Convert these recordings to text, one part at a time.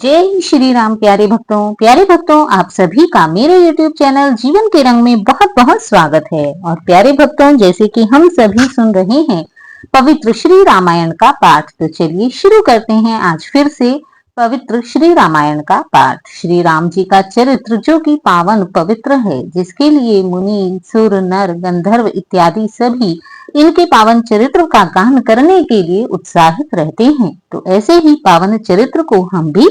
जय श्री राम। प्यारे भक्तों आप सभी का मेरे YouTube चैनल जीवन के रंग में बहुत बहुत स्वागत है। और प्यारे भक्तों, जैसे कि हम सभी सुन रहे हैं पवित्र श्री रामायण का पाठ, तो चलिए शुरू करते हैं आज फिर से पवित्र श्री रामायण का पाठ। श्री राम जी का चरित्र जो कि पावन पवित्र है, जिसके लिए मुनि सुर नर गंधर्व इत्यादि सभी इनके पावन चरित्र का गान करने के लिए उत्साहित रहते हैं। तो ऐसे ही पावन चरित्र को हम भी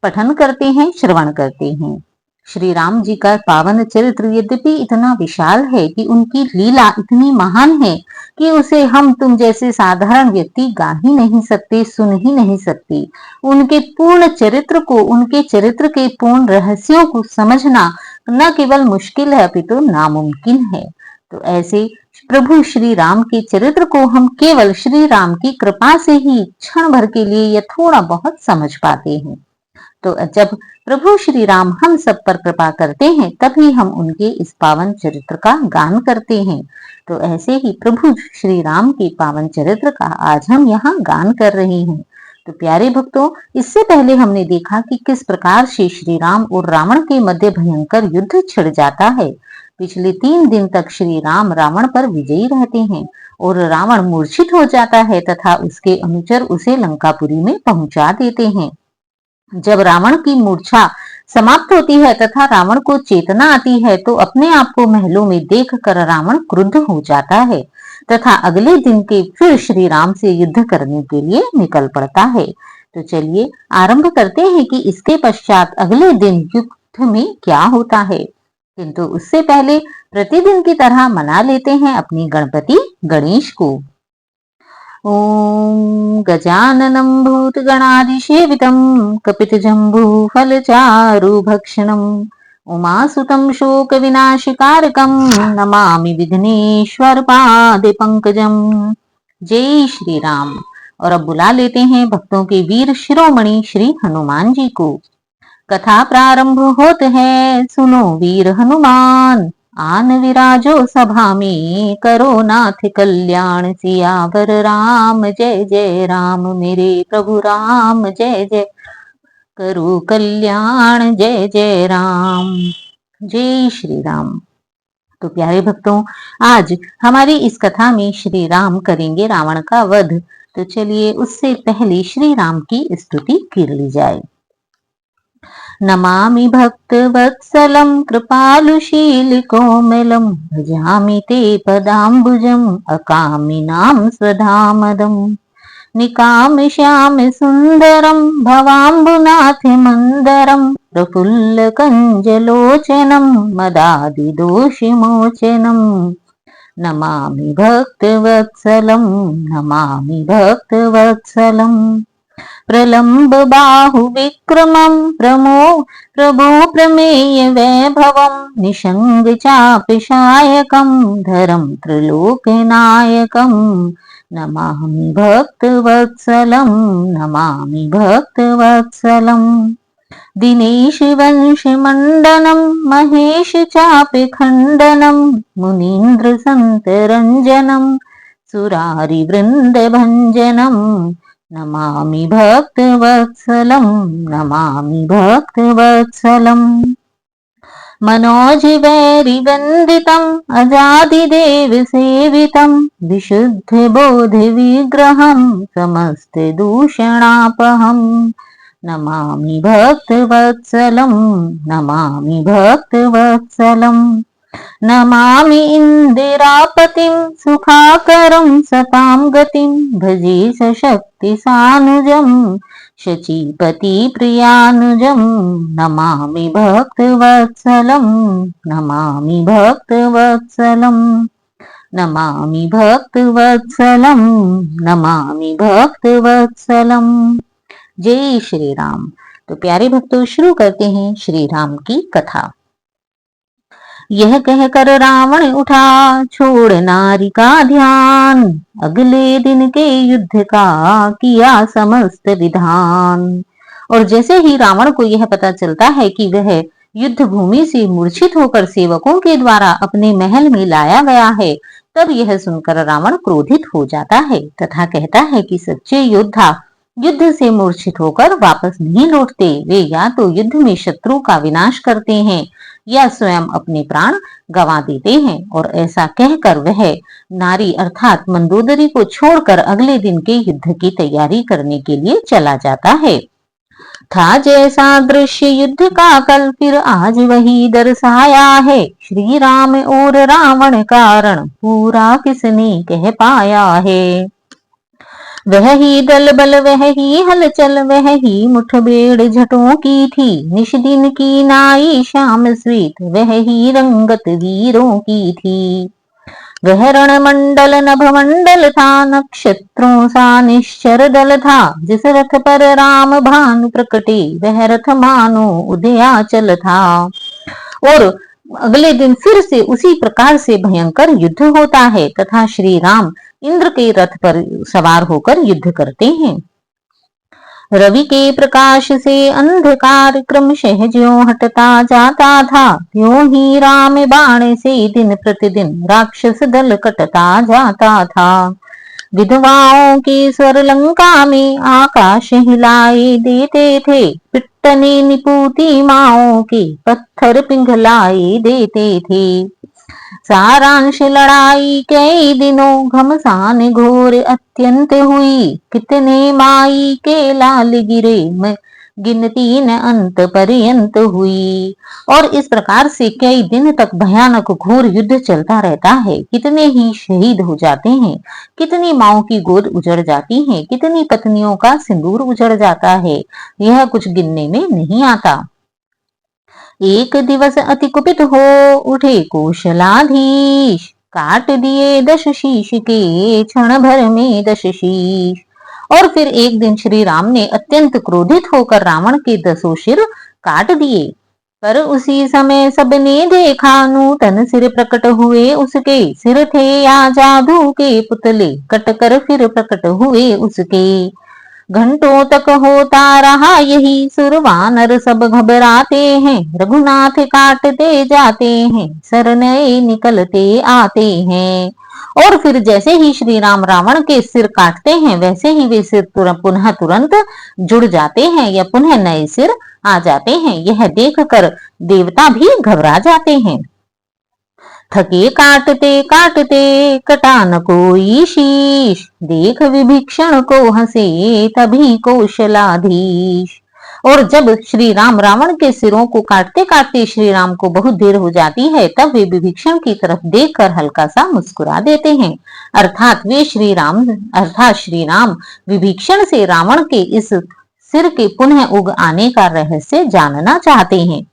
पठन करते हैं, श्रवण करते हैं। श्री राम जी का पावन चरित्र यद्यपि इतना विशाल है कि उनकी लीला इतनी महान है कि उसे हम तुम जैसे साधारण व्यक्ति गा ही नहीं सकते, सुन ही नहीं सकते। उनके पूर्ण चरित्र को, उनके चरित्र के पूर्ण रहस्यों को समझना न केवल मुश्किल है अपितु नामुमकिन है। तो ऐसे प्रभु श्री राम के चरित्र को हम केवल श्री राम की कृपा से ही क्षण भर के लिए या थोड़ा बहुत समझ पाते हैं। तो जब प्रभु श्री राम हम सब पर कृपा करते हैं, तभी हम उनके इस पावन चरित्र का गान करते हैं। तो ऐसे ही प्रभु श्री राम के पावन चरित्र का आज हम यहाँ गान कर रहे हैं। तो प्यारे भक्तों, इससे पहले हमने देखा कि किस प्रकार से श्री राम और रावण के मध्य भयंकर युद्ध छिड़ जाता है। पिछले 3 दिन तक श्री राम रावण पर विजयी रहते हैं और रावण मूर्छित हो जाता है तथा उसके अनुचर उसे लंकापुरी में पहुंचा देते हैं। जब रावण की मूर्छा समाप्त होती है तथा रावण को चेतना आती है, तो अपने आप को महलों में देखकर रावण क्रुद्ध हो जाता है तथा अगले दिन के फिर श्री राम से युद्ध करने के लिए निकल पड़ता है। तो चलिए आरंभ करते हैं कि इसके पश्चात अगले दिन युद्ध में क्या होता है। किंतु उससे पहले प्रतिदिन की तरह मना लेते हैं अपनी गणपति गणेश को। ॐ गजाननं भूतगणाधिसेवितं कपितजम्बूफलचारुभक्षणम् उमासुतं शोकविनाशकारकं नमामि विघ्नेश्वर पादे पंकजम। जय श्री राम। और अब बुला लेते हैं भक्तों के वीर शिरोमणि श्री हनुमान जी को। कथा प्रारंभ होत है, सुनो वीर हनुमान। आन विराजो सभा में, करो नाथ कल्याण। सियावर राम जय जय राम, मेरे प्रभु राम जय जय। करो कल्याण जय जय राम। जय श्री राम। तो प्यारे भक्तों, आज हमारी इस कथा में श्री राम करेंगे रावण का वध। तो चलिए उससे पहले श्री राम की स्तुति कर ली जाए। नमामि भक्तवत्सलं कृपालुशीलकोमलं भजामि ते पदाम्बुजम् अकामिनां स्वधामदम् निकामश्यामि सुन्दरं भवाम्बुनाथमन्दरं प्रफुल्लकञ्जलोचनं मदादिदोषविमोचनं। नमामि भक्तवत्सलं, नमामि भक्तवत्सलम्। प्रलम्ब बाहु विक्रमं प्रभो प्रमेय वैभवं निषंग चापशायकं धरं त्रिलोकनायकं। नमामि भक्तवत्सलं, नमामि भक्तवत्सलम्। दिनेश वंशमण्डनं महेश चापखण्डनं मुनीन्द्र संतरञ्जनं सुरारिवृन्दभञ्जनं। नमामि भक्तवत्सलं, नमामि भक्तवत्सलम्। मनोजवैरिवन्दितम् अजादिदेवसेवितं विशुद्धबोधविग्रहं समस्तदूषणापहम्। नमामि भक्तवत्सलं, नमामि भक्तवत्सलम्। नमामि इन्दिरापतिं सुखाकरं सतां गतिं भजे सशक्तिसानुजं शचीपतिप्रियानुजं। नमामि भक्तवत्सलं, नमामि भक्तवत्सलं। नमामि भक्तवत्सलं, नमामि भक्तवत्सलं। जय श्री राम। तो प्यारे भक्तों, शुरू करते हैं श्री राम की कथा। यह कहकर रावण उठा, छोड़ नारी का ध्यान। अगले दिन के युद्ध का किया समस्त विधान। और जैसे ही रावण को यह पता चलता है कि वह युद्ध भूमि से मूर्छित होकर सेवकों के द्वारा अपने महल में लाया गया है, तब यह सुनकर रावण क्रोधित हो जाता है तथा कहता है कि सच्चे योद्धा युद्ध से मूर्छित होकर वापस नहीं लौटते। वे या तो युद्ध में शत्रु का विनाश करते हैं या स्वयं अपने प्राण गंवा देते हैं। और ऐसा कहकर वह नारी अर्थात मंदोदरी को छोड़कर अगले दिन के युद्ध की तैयारी करने के लिए चला जाता है। था जैसा दृश्य युद्ध का कल, फिर आज वही दर्शाया है। श्री राम और रावण कारण पूरा किसने कह पाया है। वह ही दल बल, वह ही हलचल, वह ही मुठभेड़ झटों की थी। निश दिन की नाई श्याम श्वेत, वह ही रंगत वीरों की थी। वह रण मंडल नभ मंडल था, नक्षत्रों सा निश्चर दल था। जिस रथ पर राम भानु प्रकटे, वह रथ मानो उदयाचल था। और अगले दिन फिर से उसी प्रकार से भयंकर युद्ध होता है तथा श्री राम इंद्र के रथ पर सवार होकर युद्ध करते हैं। रवि के प्रकाश से अंधकार क्रमशः ज्यों हटता जाता था, त्यों ही राम बाण से दिन प्रतिदिन राक्षस दल कटता जाता था। विधवाओं के स्वर लंका में आकाश हिलाए देते थे, पिट्टने निपुती माओं के पत्थर पिघलाए देते थे। सारांश लड़ाई कई दिनों घमसान घोर अत्यंत हुई, कितने माई के लाल गिरे गिनती न अंत पर्यंत हुई। और इस प्रकार से कई दिन तक भयानक घोर युद्ध चलता रहता है। कितने ही शहीद हो जाते हैं, कितनी माओं की गोद उजड़ जाती है, कितनी पत्नियों का सिंदूर उजड़ जाता है, यह कुछ गिनने में नहीं आता। एक दिवस अति कुपित हो उठे कौशलाधीश, काट दिए 10 शीश के क्षण भर में 10 शीश। और फिर एक दिन श्री राम ने अत्यंत क्रोधित होकर रावण के 10 सिर काट दिए। पर उसी समय सबने देखा नूतन सिर प्रकट हुए उसके। सिर थे या जादू के पुतले, कटकर फिर प्रकट हुए उसके। घंटों तक होता रहा यही, सुरवानर सब घबराते हैं। रघुनाथ काटते जाते हैं, सर नए निकलते आते हैं। और फिर जैसे ही श्री राम रावण के सिर काटते हैं, वैसे ही वे सिर पुनः तुरंत जुड़ जाते हैं या पुनः नए सिर आ जाते हैं। यह देखकर देवता भी घबरा जाते हैं। थके काटते काटते कटा न कोई शीश, देख विभीषण को हंसे तभी कौशलाधीश। और जब श्री राम रावण के सिरों को काटते काटते श्री राम को बहुत देर हो जाती है, तब वे विभीषण की तरफ देखकर हल्का सा मुस्कुरा देते हैं। अर्थात श्री राम विभीषण से रावण के इस सिर के पुनः उग आने का रहस्य जानना चाहते हैं।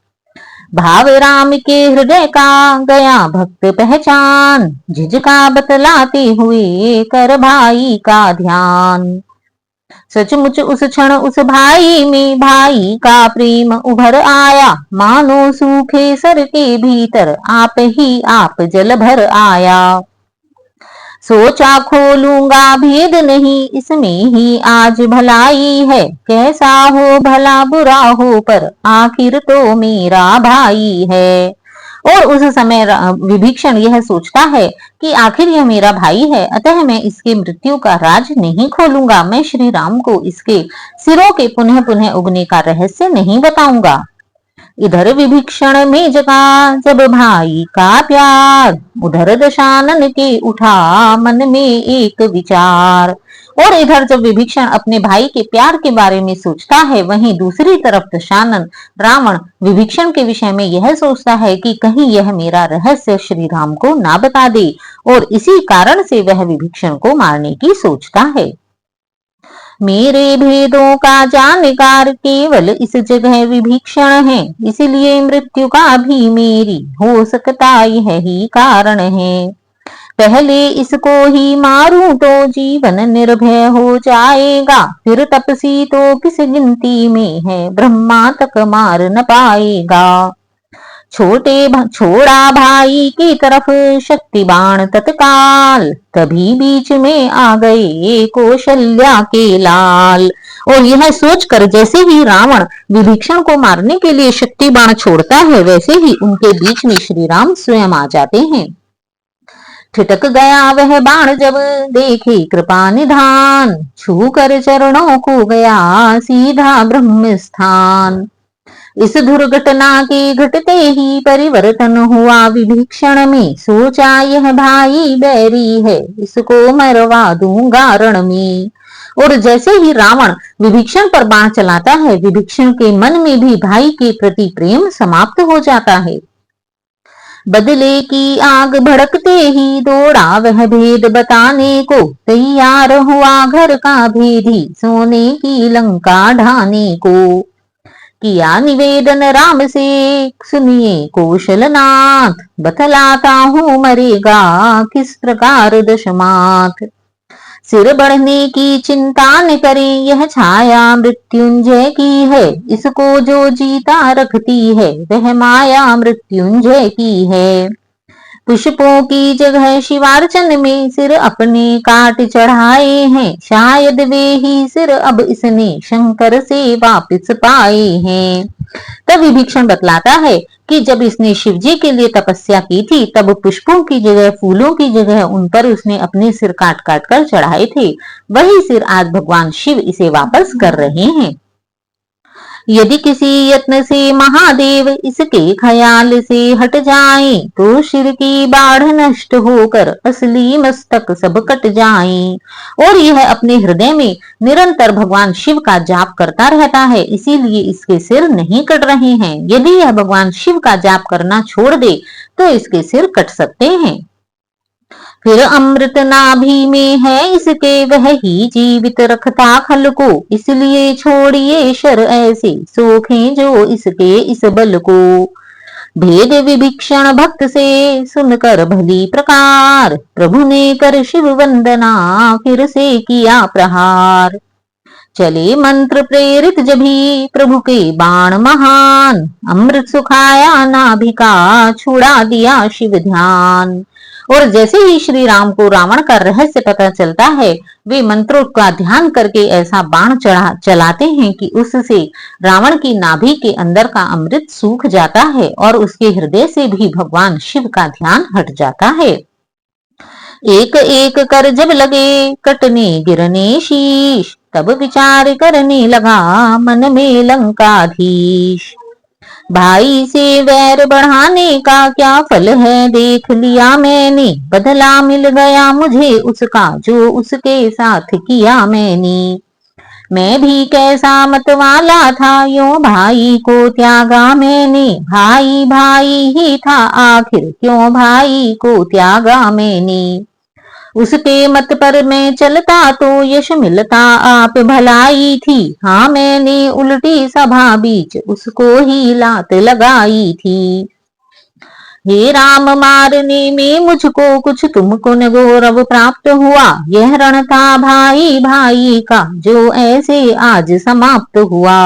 भाव राम के हृदय का गया भक्त पहचान, झिझका बतलाते हुए कर भाई का ध्यान। सचमुच उस क्षण उस भाई में भाई का प्रेम उभर आया, मानो सूखे सर के भीतर आप ही आप जल भर आया। सोचा खोलूंगा भेद नहीं, इसमें ही आज भलाई है। कैसा हो भला बुरा हो, पर आखिर तो मेरा भाई है। और उस समय विभीषण यह सोचता है कि आखिर यह मेरा भाई है, अतः मैं इसके मृत्यु का राज नहीं खोलूंगा। मैं श्री राम को इसके सिरों के पुनः पुनः उगने का रहस्य नहीं बताऊंगा। इधर विभीषण में जगा जब भाई का प्यार, उधर दशानन के उठा मन में एक विचार। और इधर जब विभीषण अपने भाई के प्यार के बारे में सोचता है, वहीं दूसरी तरफ दशानन रावण विभीषण के विषय में यह सोचता है कि कहीं यह मेरा रहस्य श्री राम को ना बता दे, और इसी कारण से वह विभीषण को मारने की सोचता है। मेरे भेदों का जानकार केवल इस जगह विभीषण है, इसलिए मृत्यु का भी मेरी हो सकता यह ही कारण है। पहले इसको ही मारूं तो जीवन निर्भय हो जाएगा, फिर तपसी तो किस गिनती में है, ब्रह्मा तक मार न पाएगा। छोड़ा भाई की तरफ शक्ति बाण तत्काल, तभी बीच में आ गए कौशल्या के लाल। और यह सोचकर जैसे ही रावण विभीषण को मारने के लिए शक्ति बाण छोड़ता है, वैसे ही उनके बीच में श्री राम स्वयं आ जाते हैं। ठिठक गया वह बाण जब देखे कृपा निधान, छू कर चरणों को गया सीधा ब्रह्म स्थान। इस दुर्घटना के घटते ही परिवर्तन हुआ विभीषण में, सोचा यह भाई बैरी है, इसको मरवा दूंगा रण में। और जैसे ही रावण विभीषण पर बाण चलाता है, विभीषण के मन में भी भाई के प्रति प्रेम समाप्त हो जाता है। बदले की आग भड़कते ही दौड़ा वह भेद बताने को, तैयार हुआ घर का भेदी सोने की लंका ढाने को। किया निवेदन राम से सुनिए कौशलनाथ, बतलाता हूँ मरेगा किस प्रकार दशमात। सिर बढ़ने की चिंता न करें, यह छाया मृत्युंजय की है, इसको जो जीता रखती है वह माया मृत्युंजय की है। पुष्पों की जगह शिवार्चन में सिर अपने काट चढ़ाए हैं, शायद वे ही सिर अब इसने शंकर से वापस पाए हैं। तब विभीषण बतलाता है कि जब इसने शिव जी के लिए तपस्या की थी, तब पुष्पों की जगह फूलों की जगह उन पर उसने अपने सिर काट काट कर चढ़ाए थे, वही सिर आज भगवान शिव इसे वापस कर रहे हैं। यदि किसी यत्न से महादेव इसके ख्याल से हट जाए, तो सिर की बाढ़ नष्ट होकर असली मस्तक सब कट जाए। और यह अपने हृदय में निरंतर भगवान शिव का जाप करता रहता है, इसीलिए इसके सिर नहीं कट रहे हैं। यदि यह भगवान शिव का जाप करना छोड़ दे तो इसके सिर कट सकते हैं। फिर अमृत नाभि में है इसके, वह ही जीवित रखता खल को, इसलिए छोड़िए शर ऐसे सोखें जो इसके इस बल को। भेद विभीषण भक्त से सुनकर भली प्रकार, प्रभु ने कर शिव वंदना फिर से किया प्रहार। चले मंत्र प्रेरित जभी प्रभु के बाण महान, अमृत सुखाया नाभि का छुड़ा दिया शिव ध्यान। और जैसे ही श्री राम को रावण का रहस्य पता चलता है, वे मंत्रों का ध्यान करके ऐसा बाण चलाते हैं कि उससे रावण की नाभि के अंदर का अमृत सूख जाता है और उसके हृदय से भी भगवान शिव का ध्यान हट जाता है। एक एक कर जब लगे कटने गिरने शीश, तब विचार करने लगा मन में लंकाधीश। भाई से वैर बढ़ाने का क्या फल है देख लिया मैंने, बदला मिल गया मुझे उसका जो उसके साथ किया मैंने। मैं भी कैसा मत वाला था, यो भाई को त्यागा मैंने, भाई भाई ही था आखिर क्यों भाई को त्यागा मैंने। उसके मत पर मैं चलता तो यश मिलता आप भलाई थी, हाँ मैंने उल्टी सभा बीच उसको ही लात लगाई थी। हे राम मारने में मुझको कुछ तुमको न गौरव प्राप्त हुआ, यह रण था भाई भाई का जो ऐसे आज समाप्त हुआ।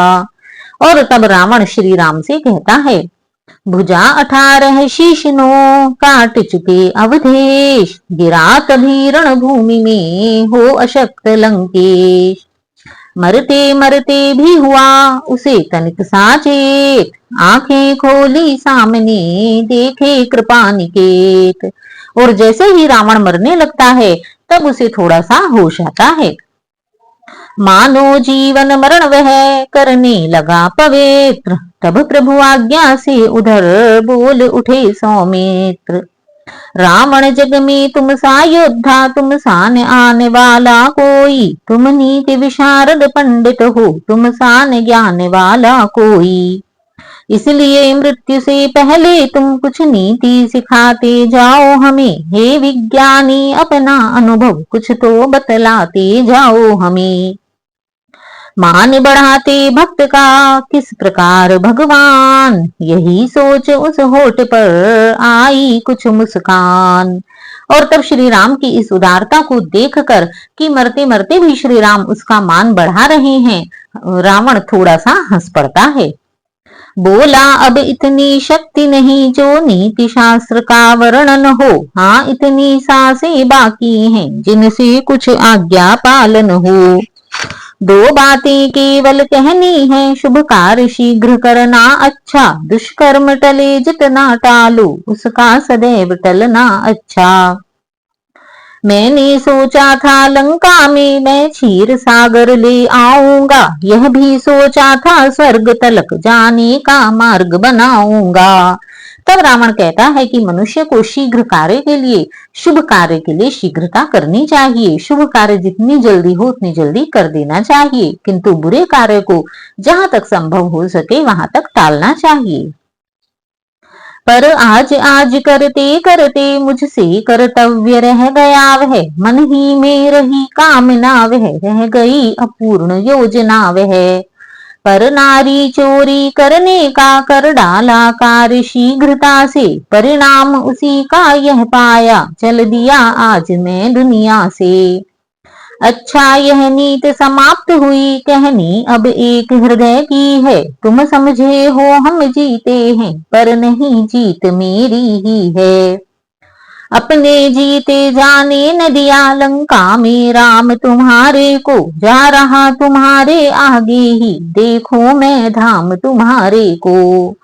और तब रावण श्री राम से कहता है, भुजा 18 शीशनो काट चुके अवधेश, गिरा तभी रणभूमि में हो अशक्त लंकेश। मरते मरते भी हुआ उसे तनिक साचेत, आंखें खोली सामने देखे कृपा निकेत। और जैसे ही रावण मरने लगता है, तब उसे थोड़ा सा होश आता है। मानो जीवन मरण वह करने लगा पवित्र, तब प्रभु आज्ञा से उधर बोल उठे सौमित्र। रावण जग में तुम सा योद्धा, तुम सान आने वाला कोई, तुम नीति विशारद पंडित हो, तुम सान ज्ञान वाला कोई। इसलिए मृत्यु से पहले तुम कुछ नीति सिखाते जाओ हमें, हे विज्ञानी अपना अनुभव कुछ तो बतलाते जाओ हमें। मान बढ़ाते भक्त का किस प्रकार भगवान, यही सोच उस होठ पर आई कुछ मुस्कान। और तब श्री राम की इस उदारता को देखकर कि मरते मरते भी श्री राम उसका मान बढ़ा रहे हैं, रावण थोड़ा सा हंस पड़ता है। बोला अब इतनी शक्ति नहीं जो नीति शास्त्र का वर्णन हो, हाँ इतनी सांसें बाकी हैं जिनसे कुछ आज्ञा पालन हो। 2 बातें केवल कहनी है, शुभ कार्य शीघ्र करना अच्छा, दुष्कर्म टले जितना टालो उसका सदैव टलना अच्छा। मैंने सोचा था लंका में मैं क्षीर सागर ले आऊंगा, यह भी सोचा था स्वर्ग तलक जाने का मार्ग बनाऊंगा। तब रावण कहता है कि मनुष्य को शीघ्र कार्य के लिए, शुभ कार्य के लिए शीघ्रता करनी चाहिए। शुभ कार्य जितनी जल्दी हो उतनी जल्दी कर देना चाहिए, किंतु बुरे कार्य को जहां तक संभव हो सके वहां तक टालना चाहिए। पर आज आज करते करते मुझसे कर्तव्य रह गया, वह मन ही में रही कामना, वह रह गई अपूर्ण योजना। वह पर नारी चोरी करने का कर डाला कार्य शीघ्रता से, परिणाम उसी का यह पाया, चल दिया आज मैं दुनिया से। अच्छा यह नीत समाप्त हुई कहनी अब एक हृदय की है, तुम समझे हो हम जीते हैं पर नहीं जीत मेरी ही है। अपने जीते जाने न दिया लंका में राम तुम्हारे को, जा रहा तुम्हारे आगे ही देखो मैं धाम तुम्हारे को।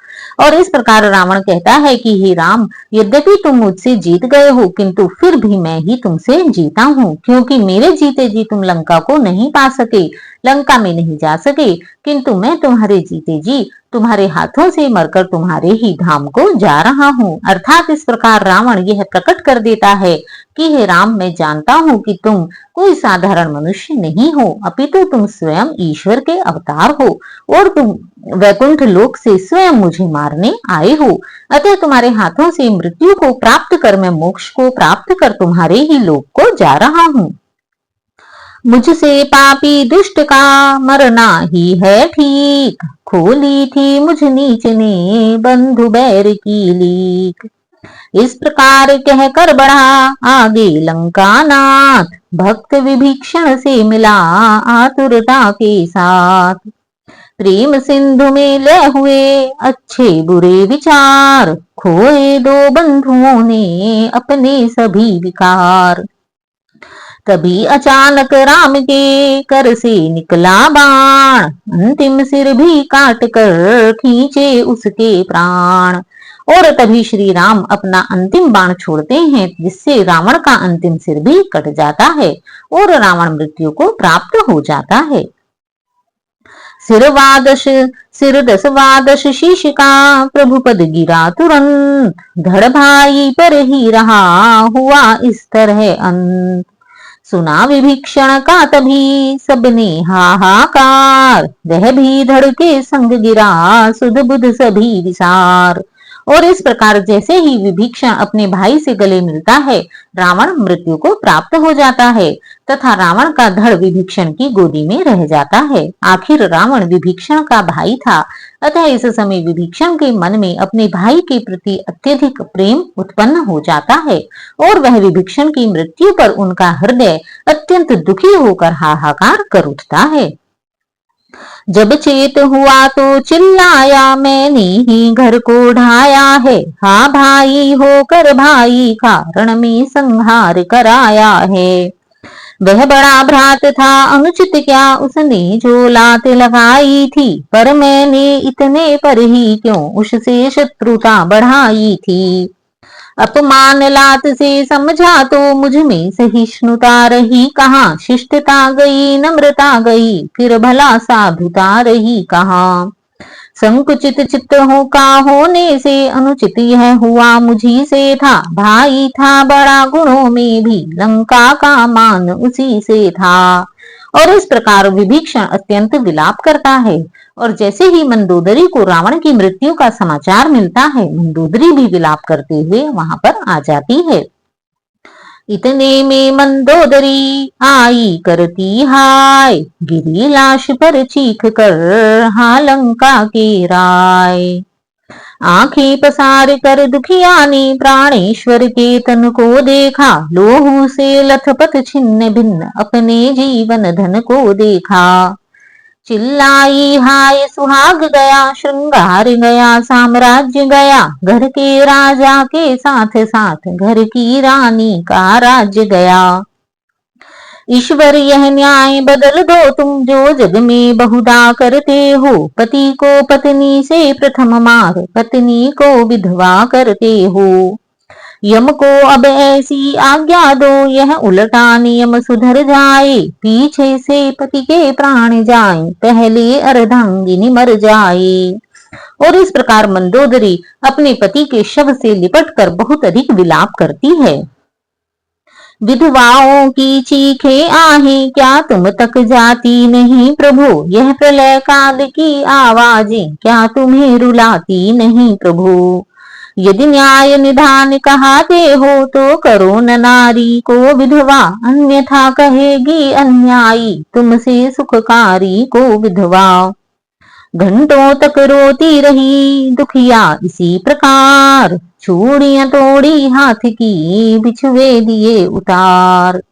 और इस प्रकार रावण कहता है कि हे राम, यद्यपि तुम मुझसे जीत गए हो किंतु फिर भी मैं ही तुमसे जीता हूँ, क्योंकि मेरे जीते जी तुम लंका को नहीं पा सके, लंका में नहीं जा सके, किंतु मैं तुम्हारे जीते जी तुम्हारे हाथों से मरकर तुम्हारे ही धाम को जा रहा हूँ। अर्थात इस प्रकार रावण यह प्रकट कर देता है कि हे राम, मैं जानता हूँ कि तुम कोई साधारण मनुष्य नहीं हो, अपितु तुम स्वयं ईश्वर के अवतार हो और तुम वैकुंठ लोक से स्वयं मुझे मारने आए हो। अतः तुम्हारे हाथों से मृत्यु को प्राप्त कर मैं मोक्ष को प्राप्त कर तुम्हारे ही लोक को जा रहा हूँ। मुझसे पापी दुष्ट का मरना ही है ठीक, खोली थी मुझ नीच ने बंधु बैर की लीक। इस प्रकार कहकर बढ़ा आगे लंकानाथ, भक्त विभीषण से मिला आतुरता के साथ। प्रेम सिंधु में ले हुए अच्छे बुरे विचार, खोए दो बंधुओं ने अपने सभी विकार। तभी अचानक राम के कर से निकला बाण, अंतिम सिर भी काट कर खींचे उसके प्राण। और तभी श्री राम अपना अंतिम बाण छोड़ते हैं, जिससे रावण का अंतिम सिर भी कट जाता है और रावण मृत्यु को प्राप्त हो जाता है। सिर दस वादश शीश का प्रभु पद गिरा तुरंत, धड़ भाई पर ही रहा हुआ इस तरह अंत। सुना विभीषण का तभी सबने हाहाकार, वह भी धड़ के संग गिरा सुध बुध सभी विसार। और इस प्रकार जैसे ही विभीषण अपने भाई से गले मिलता है, रावण मृत्यु को प्राप्त हो जाता है तथा रावण का धड़ विभीषण की गोदी में रह जाता है। आखिर रावण विभीषण का भाई था, अतः इस समय विभीषण के मन में अपने भाई के प्रति अत्यधिक प्रेम उत्पन्न हो जाता है और वह विभीषण की मृत्यु पर उनका हृदय अत्यंत दुखी होकर हाहाकार कर उठता है। जब चेत हुआ तो चिल्लाया, मैंने ही घर को ढाया है, हाँ भाई होकर भाई का रण में संहार कराया है। वह बड़ा भ्रात था अनुचित क्या उसने जो लात लगाई थी, पर मैंने इतने पर ही क्यों उससे शत्रुता बढ़ाई थी। अपमान लात से समझा तो मुझ में सहिष्णुता रही कहाँ, शिष्टता गई नम्रता गई फिर भला साधुता रही कहाँ। संकुचित चित्त हो का होने से अनुचित यह हुआ मुझी से था, भाई था बड़ा गुणों में भी लंका का मान उसी से था। और इस प्रकार विभीषण अत्यंत विलाप करता है और जैसे ही मंदोदरी को रावण की मृत्यु का समाचार मिलता है, मंदोदरी भी विलाप करते हुए वहां पर आ जाती है। इतने में मंदोदरी आई करती हाय, गिरी लाश पर चीख कर हाँ लंका के राय। आंखें पसार कर दुखिया ने प्राणेश्वर के तन को देखा, लोहू से लथपथ छिन्न भिन्न अपने जीवन धन को देखा। चिल्लाई हाय सुहाग गया, श्रृंगार गया, साम्राज्य गया, घर के राजा के साथ साथ घर की रानी का राज्य गया। ईश्वर यह न्याय बदल दो तुम जो जग में बहुधा करते हो, पति को पत्नी से प्रथम मार पत्नी को विधवा करते हो। यम को अब ऐसी आज्ञा दो, यह उल्टा नियम सुधर जाए। पीछे से पति के प्राण जाए, पहले अर्धांगिनी मर जाए। और इस प्रकार मंदोदरी अपने पति के शव से लिपटकर बहुत अधिक विलाप करती है। विधवाओं की चीखे आहे, क्या तुम तक जाती नहीं प्रभु। यह प्रलय काल की आवाजें, क्या तुम्हें रुलाती नहीं प्रभु। यदि न्याय निधान कहाते हो, तो करो न नारी को विधवा। अन्यथा कहेगी अन्यायी, तुमसे सुखकारी को विधवा। घंटों तक रोती रही दुखिया इसी प्रकार, चूड़ियां तोड़ी हाथ की, बिछुए दिए उतार।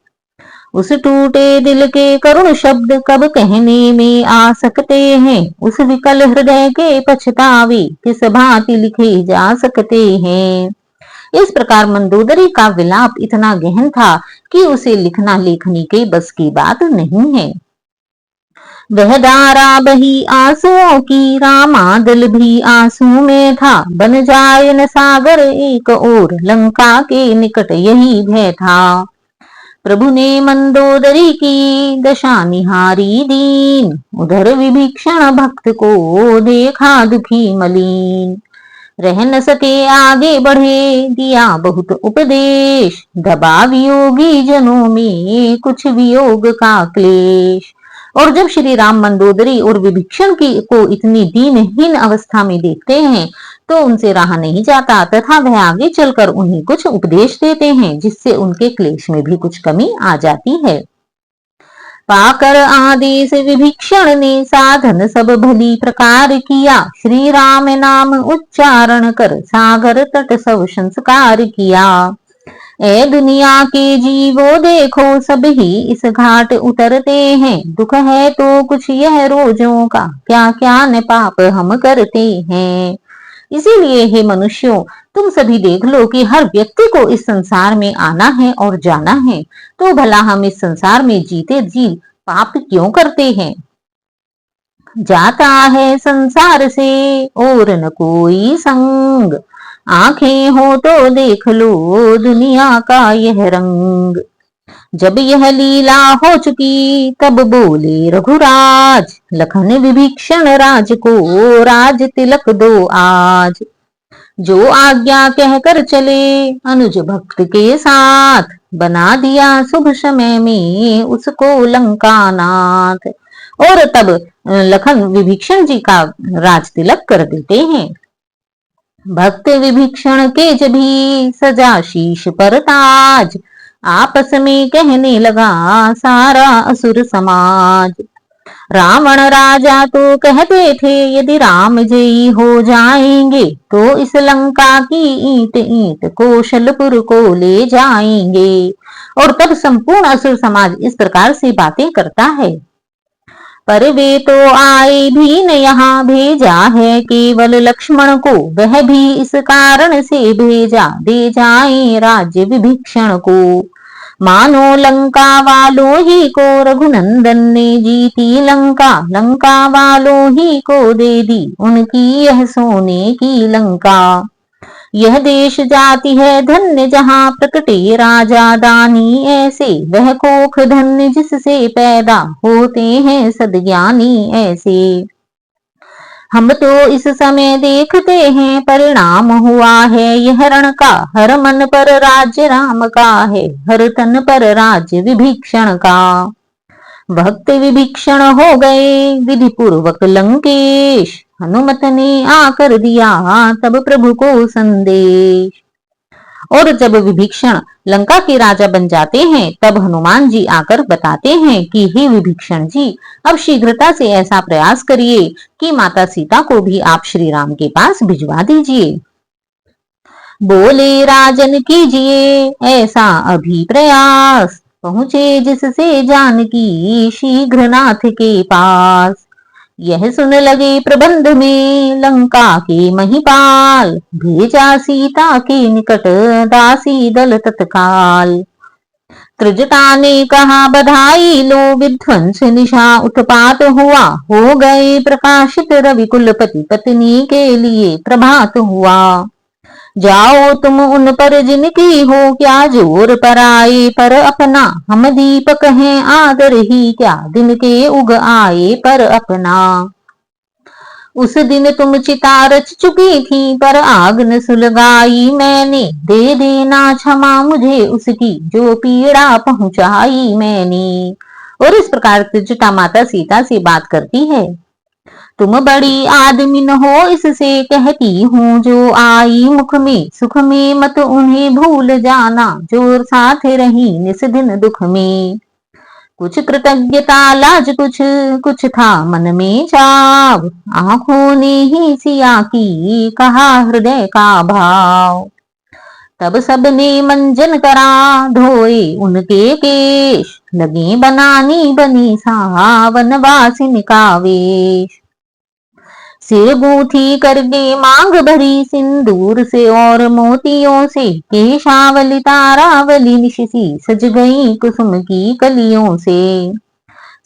उस टूटे दिल के करुण शब्द कब कहने में आ सकते हैं। उस विकल हृदय के पछतावे किस भांति लिखे जा सकते हैं। इस प्रकार मंदोदरी का विलाप इतना गहन था कि उसे लिखना लेखनी के बस की बात नहीं है। वह धारा बही आंसुओं की, रामा दिल भी आंसू में था। बन जाए न सागर एक ओर, लंका के निकट यही भय था। प्रभु ने मंदोदरी की दशा निहारी दीन, उधर विभीषण भक्त को देखा दुखी मलिन। रह न सके आगे बढ़े, दिया बहुत उपदेश। दबा वियोगी जनों में कुछ वियोग का क्लेश। और जब श्री राम मंदोदरी और विभीषण की को इतनी दीनहीन अवस्था में देखते हैं, तो उनसे रहा नहीं जाता तथा वह आगे चलकर उन्हें कुछ उपदेश देते हैं, जिससे उनके क्लेश में भी कुछ कमी आ जाती है। पाकर आदेश विभीषण ने, साधन सब भली प्रकार किया। श्री राम नाम उच्चारण कर, सागर तट सब संस्कार किया। ए दुनिया के जीवो देखो, सब ही इस घाट उतरते हैं। दुख है तो कुछ यह रोजों का, क्या क्या न पाप हम करते हैं। इसीलिए हे मनुष्यों, तुम सभी देख लो कि हर व्यक्ति को इस संसार में आना है और जाना है, तो भला हम इस संसार में जीते जी पाप क्यों करते हैं। जाता है संसार से और न कोई संग, आंखें हो तो देख लो दुनिया का यह रंग। जब यह लीला हो चुकी, तब बोले रघुराज, लखन विभीषण राज को राज तिलक दो आज। जो आज्ञा कहकर चले अनुज भक्त के साथ, बना दिया शुभ समय में उसको लंकानाथ। और तब लखन विभीषण जी का राज तिलक कर देते हैं। भक्त विभीषण के जभी सजा शीश पर ताज, आपस में कहने लगा सारा असुर समाज। रावण राजा तो कहते थे, यदि राम जयी हो जाएंगे, तो इस लंका की ईंट ईंट कौशलपुर को ले जाएंगे। और तब संपूर्ण असुर समाज इस प्रकार से बातें करता है। पर वे तो आए भी न यहाँ, भेजा है केवल लक्ष्मण को। वह भी इस कारण से भेजा, दे जाए राज्य विभीषण को। मानो लंका वालों ही को रघुनंदन ने जीती लंका, लंका वालों ही को दे दी उनकी यह सोने की लंका। यह देश जाति है धन्य, जहाँ प्रकटे राजा दानी ऐसे। वह कोख धन्य जिससे पैदा होते हैं सद्ज्ञानी ऐसे। हम तो इस समय देखते हैं, परिणाम हुआ है यह रण का। हर मन पर राज्य राम का है, हर तन पर राज्य विभीषण का। भक्त विभीषण हो गए विधि पूर्वक लंकेश, हनुमत ने आकर दिया तब प्रभु को संदेश। और जब विभीषण लंका के राजा बन जाते हैं, तब हनुमान जी आकर बताते हैं कि हे विभीषण जी, अब शीघ्रता से ऐसा प्रयास करिए कि माता सीता को भी आप श्री राम के पास भिजवा दीजिए। बोले राजन कीजिए ऐसा अभी प्रयास, पहुंचे जिससे जानकी शीघ्र नाथ के पास। यह सुन लगे प्रबंध में लंका के महिपाल, भेजा सीता के निकट दासी दल तत्काल। त्रिजटा ने कहा बधाई लो, विध्वंस निशा उत्पात हुआ। हो गए प्रकाशित रवि कुलपति, पत्नी के लिए प्रभात हुआ। जाओ तुम उन पर जिनकी हो क्या जोर, पराए पर अपना हम दीपक हैं आदर ही क्या, दिन के उग आए पर अपना। उस दिन तुम चिता रच चुकी थी पर आग न सुलगाई मैंने, दे देना क्षमा मुझे उसकी जो पीड़ा पहुंचाई मैंने। और इस प्रकार त्रिजटा माता सीता से बात करती है। तुम बड़ी आदमिन हो इससे कहती हूँ, जो आई मुख में सुख में मत उन्हें भूल जाना, जो साथ रही निस दिन दुख में। कुछ कृतज्ञता लाज कुछ कुछ था मन में चाव, आंखों ने ही सिया की कहा हृदय का भाव। तब सबने मंजन करा धोए उनके केश, लगे बनानी बनी सा वनवासिनी का वेश। सिर गूंथी करके मांग भरी सिंदूर से और मोतियों से, केशावली तारावली निशिसी सज गई कुसुम की कलियों से।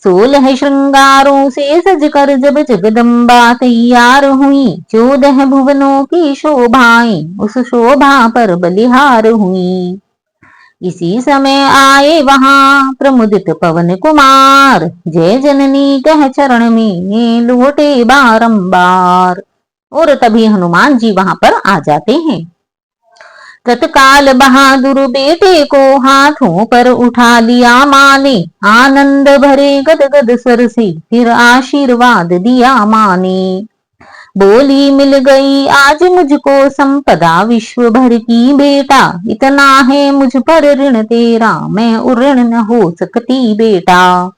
16 श्रृंगारों से सजकर जब जगदम्बा तैयार हुई, 14 भुवनों की शोभाएं उस शोभा पर बलिहार हुई। इसी समय आए वहां प्रमुदित पवन कुमार, जय जननी कह चरण में लौटे बारंबार। और तभी हनुमान जी वहां पर आ जाते हैं। तत्काल बहादुर बेटे को हाथों पर उठा लिया माँ ने, आनंद भरे गदगद स्वर से फिर आशीर्वाद दिया माँ ने। बोली मिल गई आज मुझको संपदा विश्व भर की बेटा, इतना है मुझ पर ऋण तेरा मैं ऋण न हो सकती बेटा।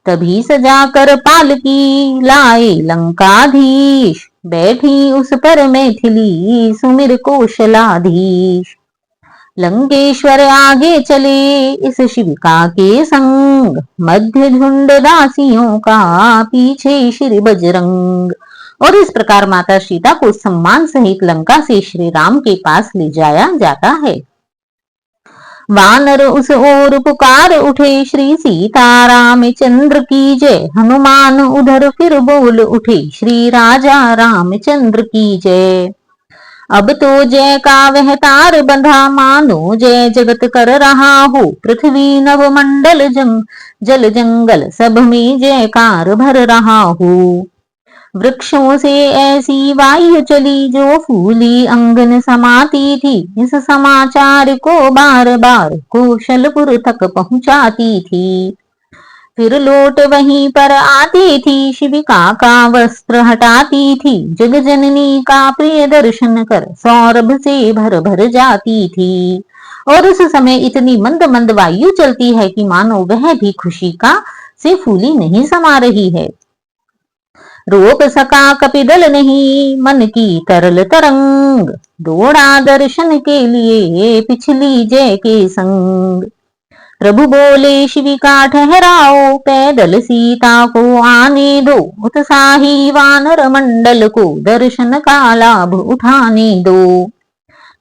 तभी सजा कर पालकी लाए लंकाधीश, बैठी उस पर मैथिली सुमिर कौशलाधीश। लंकेश्वर आगे चले इस शिविका के संग, मध्य झुंड दासियों का पीछे श्री बजरंग। और इस प्रकार माता सीता को सम्मान सहित लंका से श्री राम के पास ले जाया जाता है। वानर उस ओर पुकार उठे श्री सीताराम चंद्र की जय, हनुमान उधर फिर बोल उठे श्री राजा रामचंद्र की जय। अब तो जय का वह तार बंधा मानो जय जगत कर रहा हो, पृथ्वी नव मंडल जल जंगल सब में जयकार भर रहा हो। वृक्षों से ऐसी वायु चली जो फूली अंगन समाती थी, इस समाचार को बार बार कौशलपुर तक पहुंचाती थी। फिर लौट वहीं पर आती थी, शिविका का वस्त्र हटाती थी, जग जननी का प्रिय दर्शन कर सौरभ से भर भर जाती थी। और उस समय इतनी मंद मंद वायु चलती है कि मानो वह भी खुशी का से फूली नहीं समा रही है। रोक सका कपिदल नहीं मन की तरल तरंग, दौड़ा दर्शन के लिए पिछली जय के संग। प्रभु बोले शिविका ठहराओ, पैदल सीता को आने दो, उत्साही वानर मंडल को दर्शन का लाभ उठाने दो।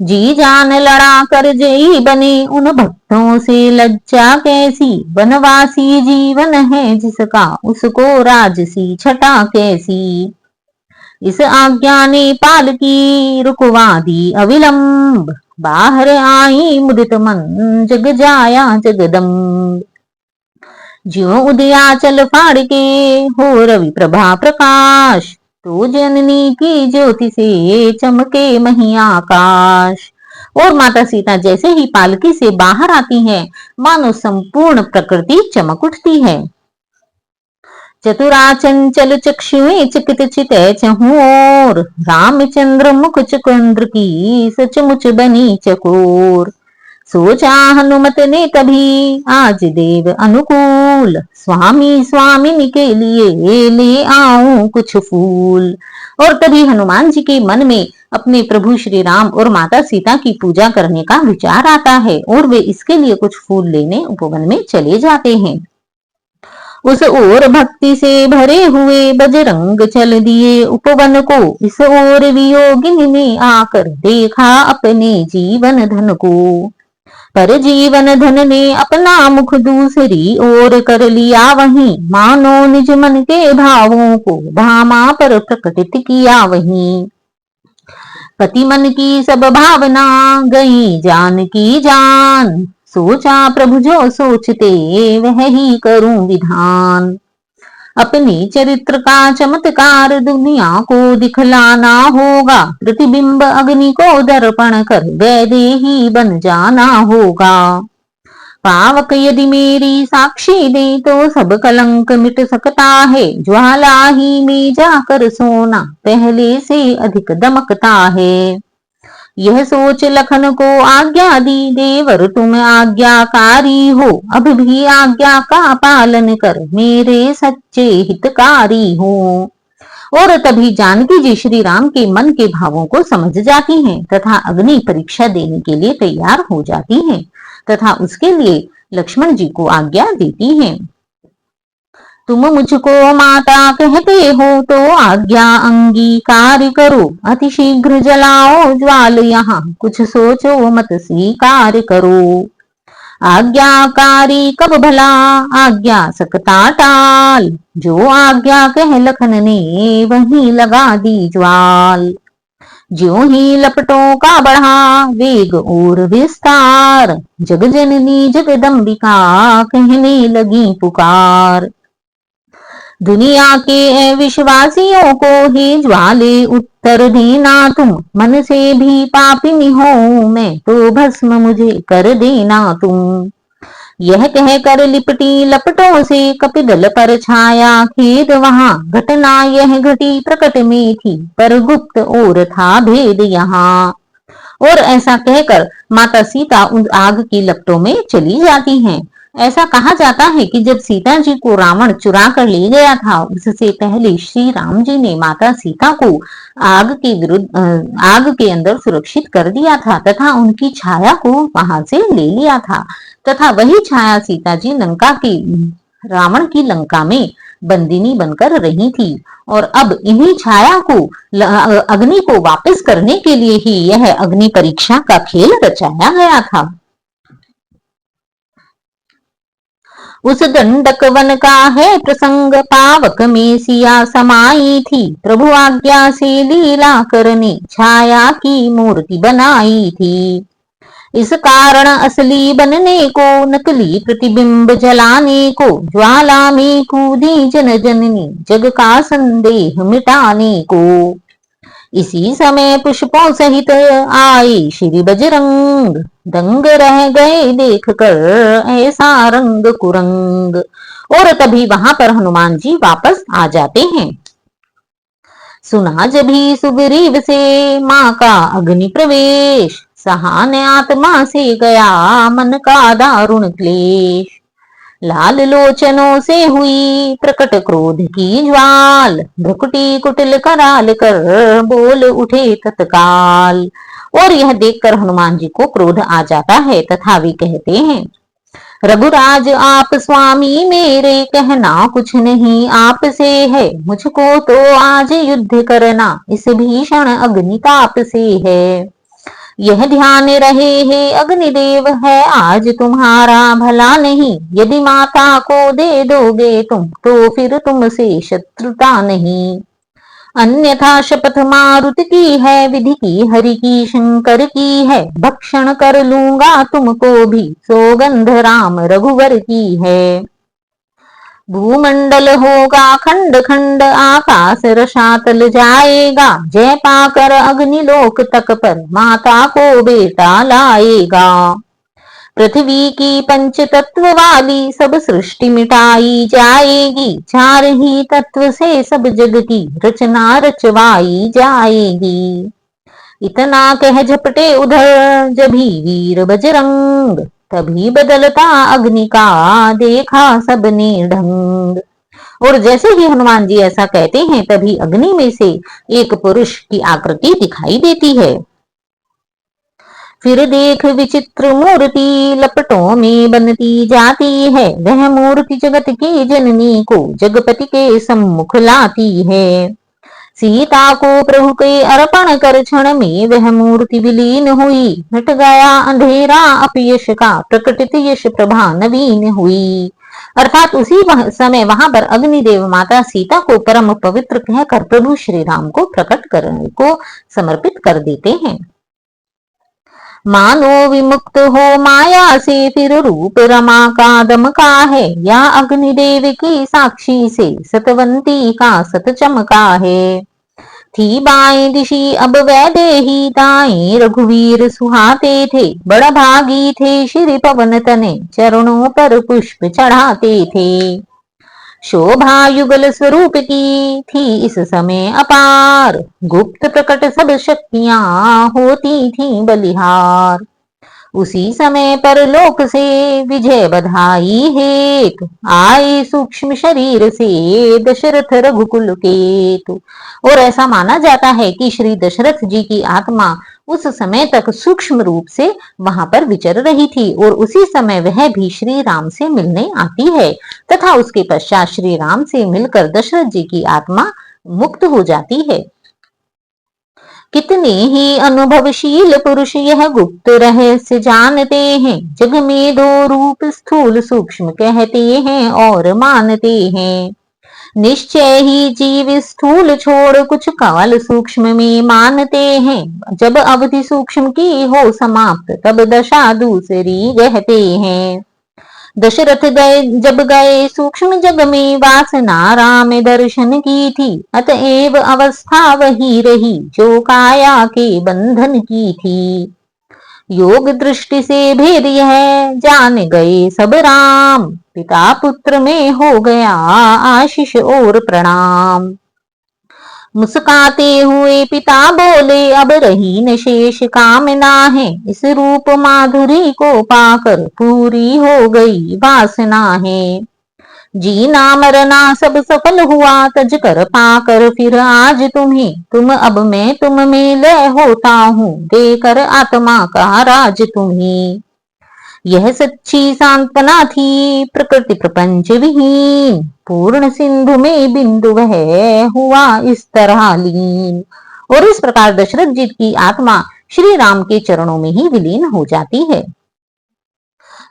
जी जान लड़ा कर जयी बने उन भक्तों से लज्जा कैसी, वनवासी जीवन है जिसका उसको राजसी छटा कैसी। इस आज्ञा ने पाल की रुकवा दी अविलंब, बाहर आई मुदित मन जग जाया जगदम्ब। ज्यों उदयाचल फाड़ के हो रवि प्रभा प्रकाश, तो जननी की ज्योति से चमके मही आकाश। और माता सीता जैसे ही पालकी से बाहर आती हैं, मानो संपूर्ण प्रकृति चमक उठती है। चतुरा चंचल चक्षुएं चकित चितै चहुओर, रामचंद्र मुख चुकंद्र की सचमुच बनी चकोर। सोचा हनुमत ने तभी आज देव अनुकूल, स्वामी स्वामिनी के लिए ले आऊं कुछ फूल। और तभी हनुमान जी के मन में अपने प्रभु श्री राम और माता सीता की पूजा करने का विचार आता है, और वे इसके लिए कुछ फूल लेने उपवन में चले जाते हैं। उस ओर भक्ति से भरे हुए बजरंग चल दिए उपवन को, इस ओर वियोगिनी ने आकर देखा अपने जीवन धन को। पर जीवन धन ने अपना मुख दूसरी ओर कर लिया वहीं, मानो निज मन के भावों को भामा पर प्रकटित किया वहीं। पति मन की सब भावना गई जान की जान, सोचा प्रभु जो सोचते वह ही करूं विधान। अपने चरित्र का चमत्कार दुनिया को दिखलाना होगा, प्रतिबिंब अग्नि को दर्पण कर वैदेही बन जाना होगा। पावक यदि मेरी साक्षी दे तो सब कलंक मिट सकता है, ज्वाला ही में जाकर सोना पहले से अधिक दमकता है। यह सोच लखन को आज्ञा दी, देवर तुम आज्ञाकारी हो, अब भी आज्ञा का पालन कर मेरे सच्चे हितकारी हो। और तभी जानकी जी श्री राम के मन के भावों को समझ जाती हैं तथा अग्नि परीक्षा देने के लिए तैयार हो जाती हैं तथा उसके लिए लक्ष्मण जी को आज्ञा देती हैं। तुम मुझको माता कहते हो तो आज्ञा अंगीकार करो, अति शीघ्र जलाओ ज्वाल यहाँ, कुछ सोचो मत स्वीकार करो। आज्ञाकारी कब भला आज्ञा सकता टाल, जो आज्ञा कह लखन ने वहीं लगा दी ज्वाल। ज्यों ही लपटों का बढ़ा वेग और विस्तार, जग जननी जगदम्बिका कहने लगी पुकार। दुनिया के विश्वासियों को ही ज्वाले उत्तर देना तुम, मन से भी पापिनी हो मैं तो भस्म मुझे कर देना तुम। यह कहकर लिपटी लपटों से कपिदल पर छाया खेद, वहां घटना यह घटी प्रकट में थी पर गुप्त और था भेद यहाँ। और ऐसा कहकर माता सीता उन आग की लपटों में चली जाती हैं। ऐसा कहा जाता है कि जब सीता जी को रावण चुरा कर ले गया था, उससे पहले श्री राम जी ने माता सीता को आग के विरुद्ध आग के अंदर सुरक्षित कर दिया था तथा उनकी छाया को वहां से ले लिया था तथा वही छाया सीता जी लंका की रावण की लंका में बंदिनी बनकर रही थी। और अब इन्हीं छाया को अग्नि को वापस करने के लिए ही यह अग्नि परीक्षा का खेल रचाया गया था। उस दंडक वन का है प्रसंग, पावक में सिया समाई थी, प्रभु आज्ञा से लीला करने छाया की मूर्ति बनाई थी। इस कारण असली बनने को नकली प्रतिबिंब जलाने को, ज्वाला में कूदी जन जननी जग का संदेह मिटाने को। इसी समय पुष्पों सहित आए श्री बजरंग, दंग रह गए देख कर ऐसा रंग कुरंग। और तभी वहां पर हनुमान जी वापस आ जाते हैं। सुना जभी सुग्रीव से माँ का अग्नि प्रवेश, सहान आत्मा से गया मन का दारुण क्लेश। लाल लोचनों से हुई प्रकट क्रोध की ज्वाल, भ्रुकुटी कुटिल कराल कर बोल उठे तत्काल। और यह देखकर हनुमान जी को क्रोध आ जाता है तथा वे कहते हैं, रघुराज आप स्वामी मेरे, कहना कुछ नहीं आपसे है, मुझको तो आज युद्ध करना इस भीषण अग्निताप से है। यह ध्यान रहे हे अग्निदेव है आज तुम्हारा भला नहीं, यदि माता को दे दोगे तुम तो फिर तुमसे शत्रुता नहीं। अन्यथा शपथ मारुति की है, विधि की हरि की शंकर की है, भक्षण कर लूंगा तुमको भी सौगंध राम रघुवर की है। भूमंडल होगा खंड खंड आकाश रसातल जाएगा, जय पाकर अग्निलोक तक पर माता को बेटा लाएगा। पृथ्वी की पंच तत्व वाली सब सृष्टि मिटाई जाएगी, चार ही तत्व से सब जग की रचना रचवाई जाएगी। इतना कह झपटे उधर जभी वीर बजरंग, तभी बदलता अग्नि का देखा सबने ढंग। और जैसे ही हनुमान जी ऐसा कहते हैं तभी अग्नि में से एक पुरुष की आकृति दिखाई देती है। फिर देख विचित्र मूर्ति लपटों में बनती जाती है, वह मूर्ति जगत की जननी को जगपति के सम्मुख लाती है। सीता को प्रभु के अर्पण कर क्षण में वह मूर्ति विलीन हुई, मिट गया अंधेरा अपयश का, प्रकटित यश प्रभा नवीन हुई। अर्थात उसी समय वहां पर अग्निदेव माता सीता को परम पवित्र कहकर प्रभु श्री राम को प्रकट करने को समर्पित कर देते हैं। मानो विमुक्त हो माया से फिर रूप रमा का दमका है, या अग्निदेव की साक्षी से सतवंती का सत चमका है। थी बाएं दिशी अब वैदेही दाएं रघुवीर सुहाते थे, बड़ भागी थे श्री पवन तने चरणों पर पुष्प चढ़ाते थे। शोभा युगल स्वरूप की थी इस समय अपार, गुप्त प्रकट सब शक्तियां होती थी बलिहार। उसी समय पर लोक से विजय बधाई हेतु आए सूक्ष्म शरीर से दशरथ रघुकुल केतु। और ऐसा माना जाता है कि श्री दशरथ जी की आत्मा उस समय तक सूक्ष्म रूप से वहां पर विचर रही थी और उसी समय वह भी श्री राम से मिलने आती है तथा उसके पश्चात श्री राम से मिलकर दशरथ जी की आत्मा मुक्त हो जाती है। कितने ही अनुभवशील पुरुष यह गुप्त रहस्य जानते हैं, जग में दो रूप स्थूल सूक्ष्म कहते हैं और मानते हैं। निश्चय ही जीव स्थूल छोड़ कुछ काल सूक्ष्म में मानते हैं, जब अवधि सूक्ष्म की हो समाप्त तब दशा दूसरी कहते हैं। दशरथ गए जब गए सूक्ष्म जग में वासना राम दर्शन की थी, अतएव अवस्था वही रही जो काया के बंधन की थी। योग दृष्टि से भेद यह जान गए सब राम, पिता पुत्र में हो गया आशीष और प्रणाम। मुस्काते हुए पिता बोले अब रही न शेष कामना है, इस रूप माधुरी को पाकर पूरी हो गई वासना है। जीना मरना सब सफल हुआ तज कर पाकर फिर आज तुम्हें, तुम अब मैं तुम में लय होता हूँ देकर आत्मा का राज तुम्हें। यह सच्ची सांत्वना थी प्रकृति प्रपंच विहीन, पूर्ण सिंधु में बिंदु वह हुआ इस तरह लीन। और इस प्रकार दशरथ जी की आत्मा श्री राम के चरणों में ही विलीन हो जाती है।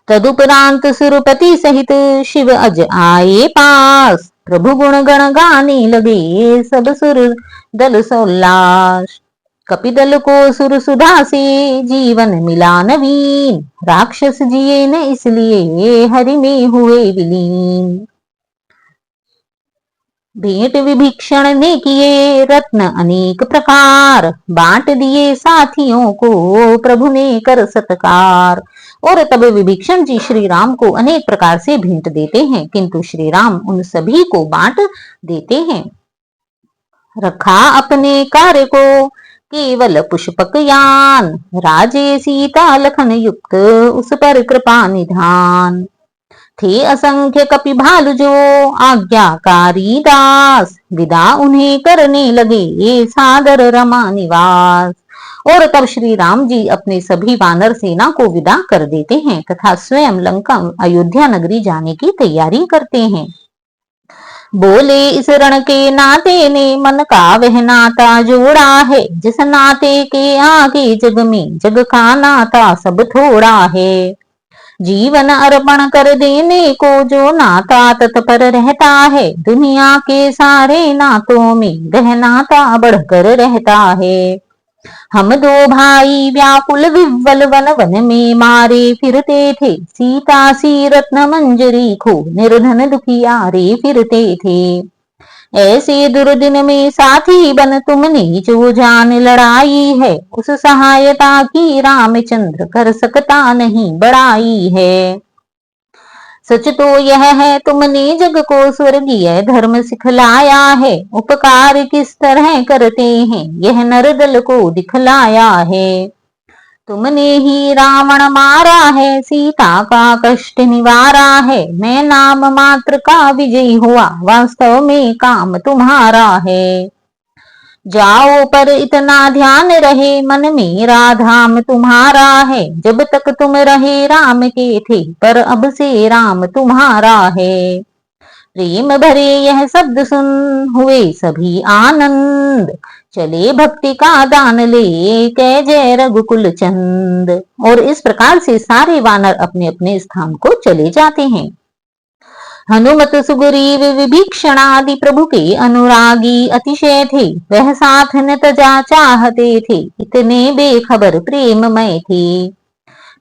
तदुपरांत सुरपति सहित शिव अज आए पास, प्रभु गुण गण गाने लगे सब सुर दल सोल्लास। कपिदल को सुर सुधा से जीवन मिला नवीन, राक्षस जिए न इसलिए हरि में हुए विलीन। भेंट विभीषण ने किए रत्न अनेक प्रकार, बांट दिए साथियों को प्रभु ने कर सत्कार। और तब विभीषण जी श्री राम को अनेक प्रकार से भेंट देते हैं, किंतु श्री राम उन सभी को बांट देते हैं। रखा अपने कार्य को केवल पुष्पक यान, राजे सीता लखन युक्त उस पर कृपा निधान। थे असंख्य कपि भालु जो आज्ञाकारी दास, विदा उन्हें करने लगे सादर रमा निवास। और तब श्री राम जी अपने सभी वानर सेना को विदा कर देते हैं तथा स्वयं लंका अयोध्या नगरी जाने की तैयारी करते हैं। बोले इस रण के नाते ने मन का वह नाता जोड़ा है, जिस नाते के आगे जग में जग का नाता सब थोड़ा है। जीवन अर्पण कर देने को जो नाता तत्पर रहता है, दुनिया के सारे नातों में वह नाता बढ़कर रहता है। हम दो भाई व्याकुल विव्वल वन वन में मारे फिरते थे, सीता सी रत्न मंजरी खो निर्धन दुखियारे फिरते थे। ऐसे दुर्दिन में साथी बन तुमने जो जान लड़ाई है, उस सहायता की रामचंद्र कर सकता नहीं बड़ाई है। सच तो यह है तुमने जग को स्वर्गीय धर्म सिखलाया है, उपकार किस तरह करते हैं यह नरदल को दिखलाया है। तुमने ही रावण मारा है, सीता का कष्ट निवारा है, मैं नाम मात्र का विजयी हुआ वास्तव में काम तुम्हारा है। जाओ पर इतना ध्यान रहे मन में राधाम तुम्हारा है, जब तक तुम रहे राम के थे पर अब से राम तुम्हारा है। प्रेम भरे यह शब्द सुन हुए सभी आनंद, चले भक्ति का दान ले कै जय रघुकुल चंद। और इस प्रकार से सारे वानर अपने अपने स्थान को चले जाते हैं। हनुमत सुग्रीव विभीषण आदि प्रभु के अनुरागी अतिशय थे। वह साथ न तजा चाहते थे, इतने बेखबर प्रेममय थे।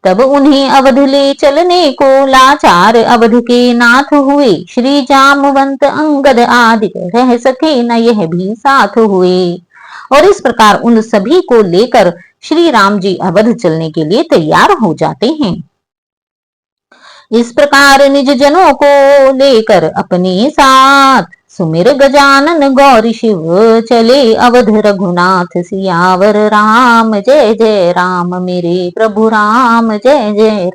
तब उन्हें अवध ले चलने को लाचार अवध के नाथ हुए। श्री जामवंत अंगद आदि रह सके न यह भी साथ हुए। और इस प्रकार उन सभी को लेकर श्री राम जी अवध चलने के लिए तैयार हो जाते हैं। इस प्रकार निज जनों को लेकर अपने साथ सुमिर गजानन गौरी शिव चले अवध रघुनाथ सियावर राम। जय जय राम मेरे प्रभु राम, जय जय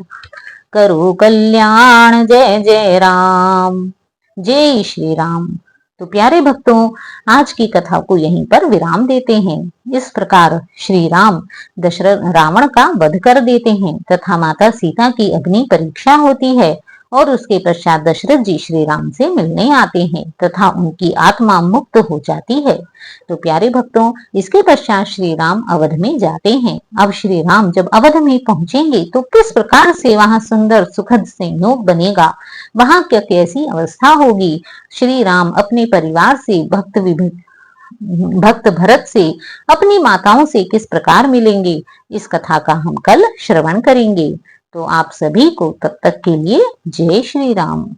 करो कल्याण, जय जय राम। जय श्री राम। तो प्यारे भक्तों, आज की कथा को यहीं पर विराम देते हैं। इस प्रकार श्री राम दशरथ रावण का वध कर देते हैं तथा माता सीता की अग्नि परीक्षा होती है और उसके पश्चात दशरथ जी श्री राम से मिलने आते हैं तथा उनकी आत्मा मुक्त हो जाती है। तो प्यारे भक्तों, इसके पश्चात श्री राम अवध में जाते हैं। अब श्री राम जब अवध में पहुंचेंगे तो किस प्रकार से वहां सुंदर सुखद संयोग बनेगा, वहां क्या कैसी अवस्था होगी, श्री राम अपने परिवार से भक्त भरत से अपनी माताओं से किस प्रकार मिलेंगे, इस कथा का हम कल श्रवण करेंगे। तो आप सभी को तब तक के लिए जय श्री राम।